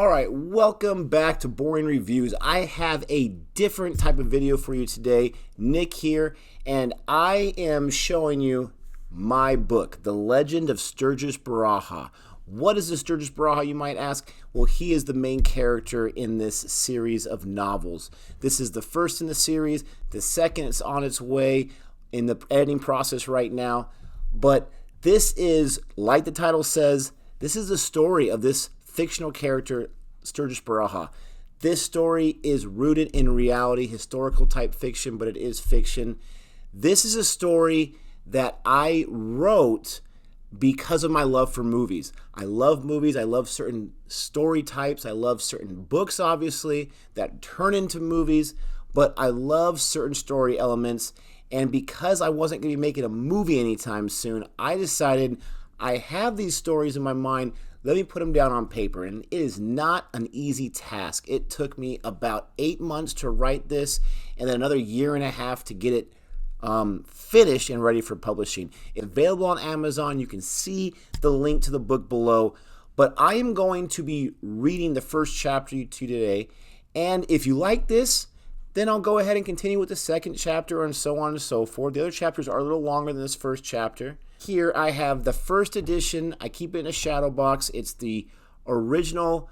All right, welcome back to Boring Reviews. I have a different type of video for you today. Nick here, and I am showing you my book, The Legend of Stergis Berraha. What is the Stergis Berraha, you might ask? Well, he is the main character in this series of novels. This is the first in the series. The second is on its way in the editing process right now. But this is, like the title says, this is the story of this fictional character, Stergis Berraha. This story is rooted in reality, historical type fiction, but it is fiction. This is a story that I wrote because of my love for movies. I love movies. I love certain story types. I love certain books, obviously, that turn into movies, but I love certain story elements. And because I wasn't going to be making a movie anytime soon, I decided I have these stories in my mind. Let me put them down on paper. And it is not an easy task. It took me about 8 months to write this and then another year and a half to get it finished and ready for publishing. It's available on Amazon. You can see the link to the book below. But I am going to be reading the first chapter to you today. And if you like this, then I'll go ahead and continue with the second chapter and so on and so forth. The other chapters are a little longer than this first chapter. Here I have the first edition. I keep it in a shadow box. It's the original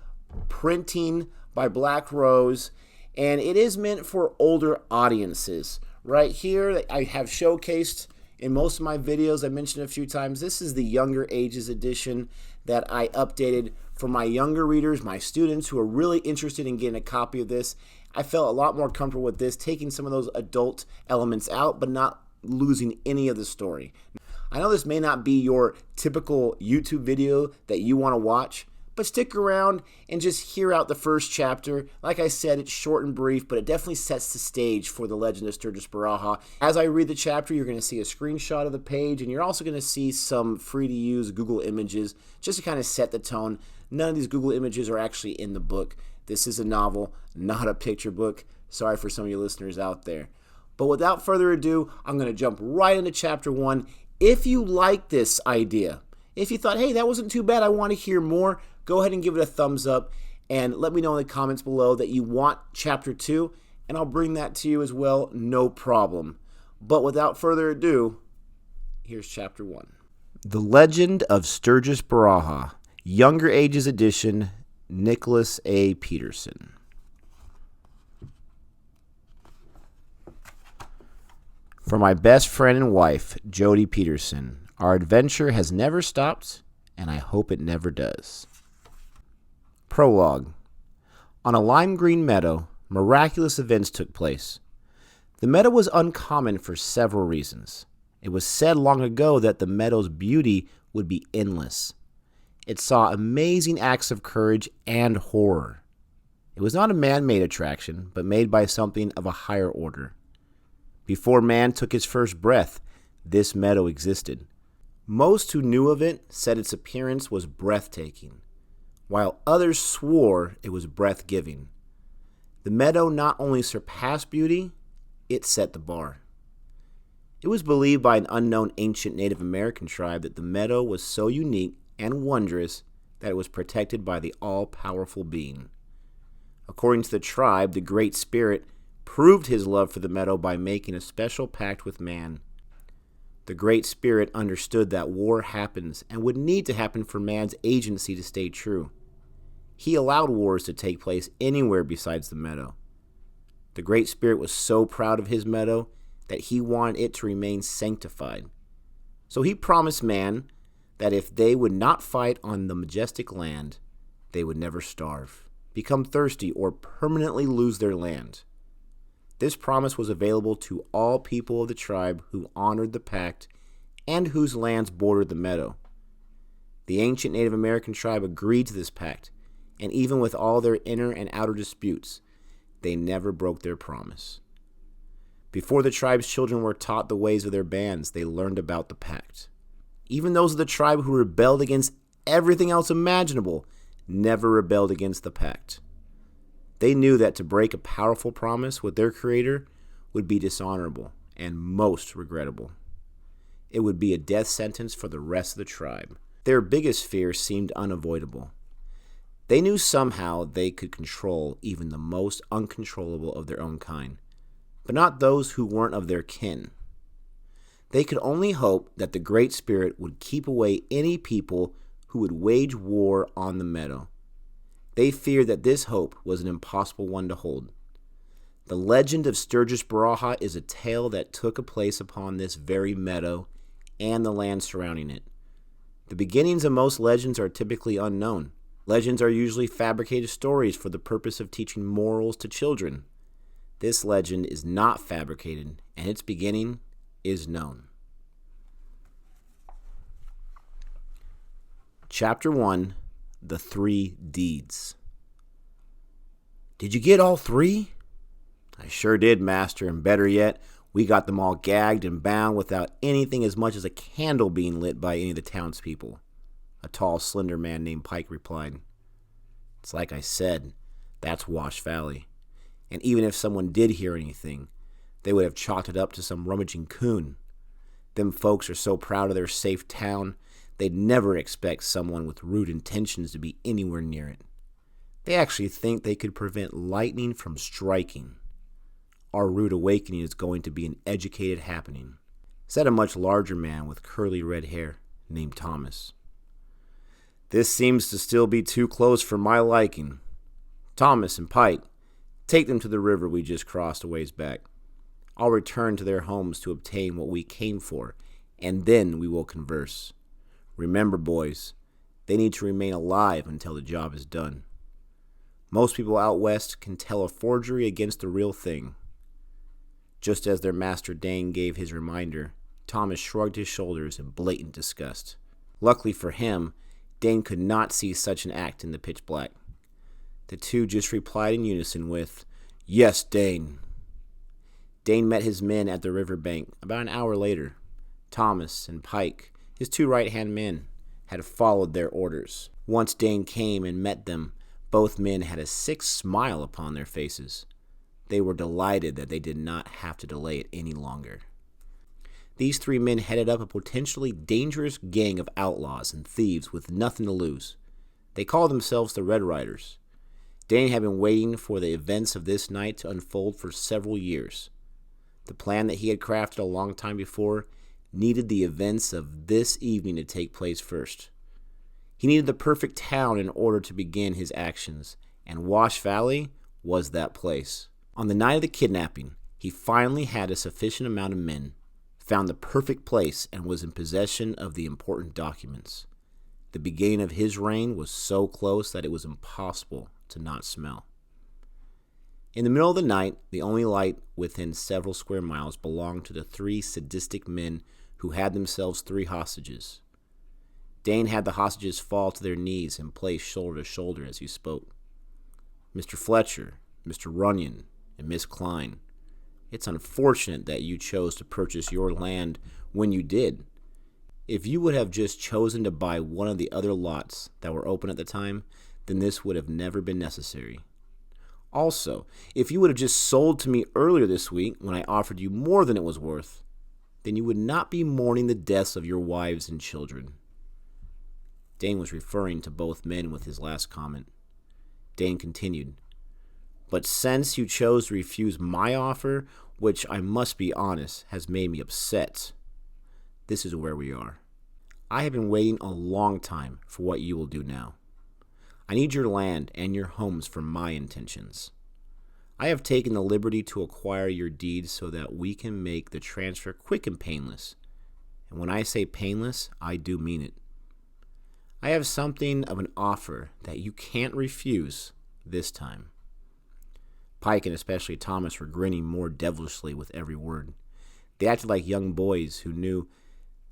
printing by Black Rose, and it is meant for older audiences. Right here, I have showcased in most of my videos, I mentioned a few times, this is the younger ages edition that I updated for my younger readers, my students who are really interested in getting a copy of this. I felt a lot more comfortable with this, taking some of those adult elements out, but not losing any of the story. I know this may not be your typical YouTube video that you want to watch, but stick around and just hear out the first chapter. Like I said, it's short and brief, but it definitely sets the stage for The Legend of Stergis Berraha. As I read the chapter, you're going to see a screenshot of the page, and you're also going to see some free-to-use Google images just to kind of set the tone. None of these Google images are actually in the book. This is a novel, not a picture book. Sorry for some of you listeners out there. But without further ado, I'm going to jump right into chapter 1. If you like this idea, if you thought, hey, that wasn't too bad, I want to hear more, go ahead and give it a thumbs up and let me know in the comments below that you want chapter 2, and I'll bring that to you as well, no problem. But without further ado, here's chapter 1. The Legend of Stergis Berraha, Younger Ages Edition, Nicholas A. Peterson. For my best friend and wife, Jody Peterson, our adventure has never stopped, and I hope it never does. Prologue. On a lime green meadow, miraculous events took place. The meadow was uncommon for several reasons. It was said long ago that the meadow's beauty would be endless. It saw amazing acts of courage and horror. It was not a man-made attraction, but made by something of a higher order. Before man took his first breath, this meadow existed. Most who knew of it said its appearance was breathtaking, while others swore it was breath-giving. The meadow not only surpassed beauty, it set the bar. It was believed by an unknown ancient Native American tribe that the meadow was so unique and wondrous that it was protected by the all-powerful being. According to the tribe, the Great Spirit proved his love for the meadow by making a special pact with man. The Great Spirit understood that war happens and would need to happen for man's agency to stay true. He allowed wars to take place anywhere besides the meadow. The Great Spirit was so proud of his meadow that he wanted it to remain sanctified. So he promised man that if they would not fight on the majestic land, they would never starve, become thirsty, or permanently lose their land. This promise was available to all people of the tribe who honored the pact and whose lands bordered the meadow. The ancient Native American tribe agreed to this pact, and even with all their inner and outer disputes, they never broke their promise. Before the tribe's children were taught the ways of their bands, they learned about the pact. Even those of the tribe who rebelled against everything else imaginable never rebelled against the pact. They knew that to break a powerful promise with their Creator would be dishonorable and most regrettable. It would be a death sentence for the rest of the tribe. Their biggest fear seemed unavoidable. They knew somehow they could control even the most uncontrollable of their own kind, but not those who weren't of their kin. They could only hope that the Great Spirit would keep away any people who would wage war on the meadow. They feared that this hope was an impossible one to hold. The Legend of Stergis Berraha is a tale that took place upon this very meadow and the land surrounding it. The beginnings of most legends are typically unknown. Legends are usually fabricated stories for the purpose of teaching morals to children. This legend is not fabricated, and its beginning is known. Chapter 1, The 3 Deeds. Did you get all 3? I sure did, Master, and better yet, we got them all gagged and bound without anything as much as a candle being lit by any of the townspeople. A tall, slender man named Pike replied. It's like I said, that's Wash Valley. And even if someone did hear anything, they would have chalked it up to some rummaging coon. Them folks are so proud of their safe town, they'd never expect someone with rude intentions to be anywhere near it. They actually think they could prevent lightning from striking. Our rude awakening is going to be an educated happening, said a much larger man with curly red hair named Thomas. This seems to still be too close for my liking. Thomas and Pike, take them to the river we just crossed a ways back. I'll return to their homes to obtain what we came for, and then we will converse. Remember, boys, they need to remain alive until the job is done. Most people out west can tell a forgery against the real thing. Just as their master Dane gave his reminder, Thomas shrugged his shoulders in blatant disgust. Luckily for him, Dane could not see such an act in the pitch black. The two just replied in unison with, Yes, Dane. Dane met his men at the river bank about an hour later. Thomas and Pike, his 2 right-hand men, had followed their orders. Once Dane came and met them, both men had a sick smile upon their faces. They were delighted that they did not have to delay it any longer. These 3 men headed up a potentially dangerous gang of outlaws and thieves with nothing to lose. They called themselves the Red Riders. Dane had been waiting for the events of this night to unfold for several years. The plan that he had crafted a long time before needed the events of this evening to take place first. He needed the perfect town in order to begin his actions, and Wash Valley was that place. On the night of the kidnapping, he finally had a sufficient amount of men, found the perfect place, and was in possession of the important documents. The beginning of his reign was so close that it was impossible to not smell. In the middle of the night, the only light within several square miles belonged to the 3 sadistic men who had themselves 3 hostages. Dane had the hostages fall to their knees and place shoulder to shoulder as he spoke. Mr. Fletcher, Mr. Runyon, and Miss Klein, it's unfortunate that you chose to purchase your land when you did. If you would have just chosen to buy one of the other lots that were open at the time, then this would have never been necessary. Also, if you would have just sold to me earlier this week when I offered you more than it was worth, then you would not be mourning the deaths of your wives and children. Dane was referring to both men with his last comment. Dane continued, But since you chose to refuse my offer, which I must be honest, has made me upset, this is where we are. I have been waiting a long time for what you will do now. I need your land and your homes for my intentions. I have taken the liberty to acquire your deeds so that we can make the transfer quick and painless. And when I say painless, I do mean it. I have something of an offer that you can't refuse this time. Pike and especially Thomas were grinning more devilishly with every word. They acted like young boys who knew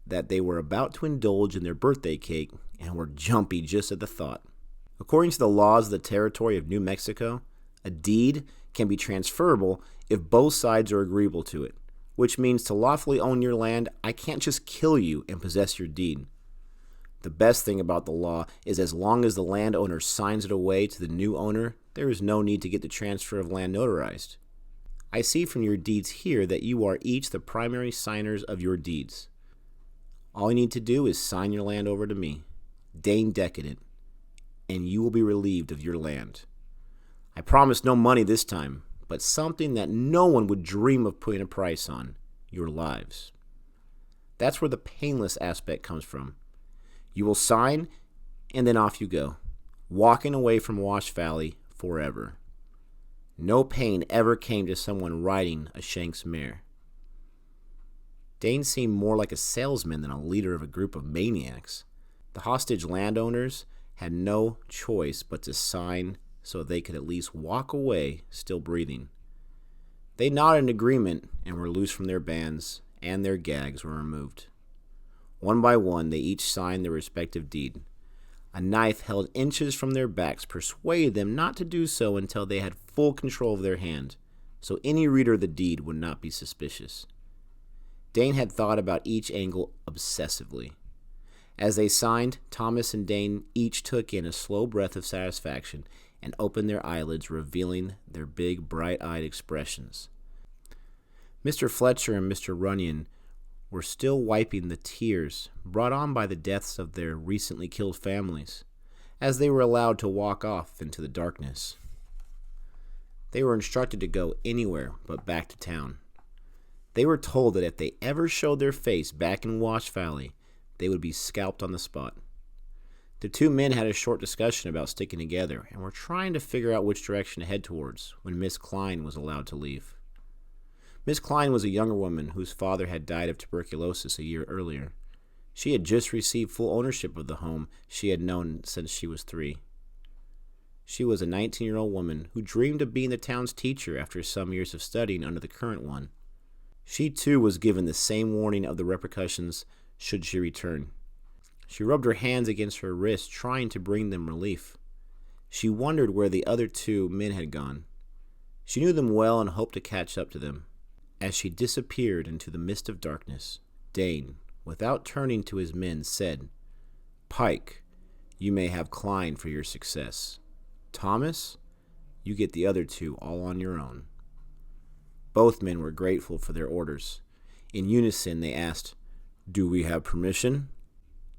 that they were about to indulge in their birthday cake and were jumpy just at the thought. According to the laws of the territory of New Mexico, a deed can be transferable if both sides are agreeable to it, which means to lawfully own your land, I can't just kill you and possess your deed. The best thing about the law is as long as the landowner signs it away to the new owner, there is no need to get the transfer of land notarized. I see from your deeds here that you are each the primary signers of your deeds. All you need to do is sign your land over to me, Dane Decadent, and you will be relieved of your land. I promise no money this time, but something that no one would dream of putting a price on: your lives. That's where the painless aspect comes from. You will sign, and then off you go, walking away from Wash Valley forever. No pain ever came to someone riding a Shanks mare. Dane seemed more like a salesman than a leader of a group of maniacs. The hostage landowners had no choice but to sign so they could at least walk away still breathing. They nodded in agreement and were loosed from their bands, and their gags were removed. One by one, they each signed their respective deed. A knife held inches from their backs persuaded them not to do so until they had full control of their hand, so any reader of the deed would not be suspicious. Dane had thought about each angle obsessively. As they signed, Thomas and Dane each took in a slow breath of satisfaction and opened their eyelids, revealing their big, bright-eyed expressions. Mr. Fletcher and Mr. Runyon were still wiping the tears brought on by the deaths of their recently killed families, as they were allowed to walk off into the darkness. They were instructed to go anywhere but back to town. They were told that if they ever showed their face back in Wash Valley, they would be scalped on the spot. The two men had a short discussion about sticking together and were trying to figure out which direction to head towards when Miss Klein was allowed to leave. Miss Klein was a younger woman whose father had died of tuberculosis a year earlier. She had just received full ownership of the home she had known since she was 3. She was a 19-year-old woman who dreamed of being the town's teacher after some years of studying under the current one. She too was given the same warning of the repercussions should she return. She rubbed her hands against her wrists, trying to bring them relief. She wondered where the other 2 men had gone. She knew them well and hoped to catch up to them. As she disappeared into the mist of darkness, Dane, without turning to his men, said, "Pike, you may have Klein for your success. Thomas, you get the other 2 all on your own." Both men were grateful for their orders. In unison, they asked, "Do we have permission?"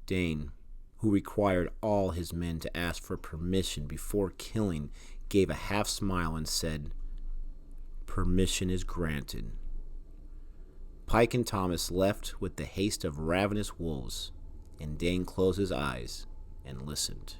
Dane, who required all his men to ask for permission before killing, gave a half smile and said, "Permission is granted." Pike and Thomas left with the haste of ravenous wolves, and Dane closed his eyes and listened.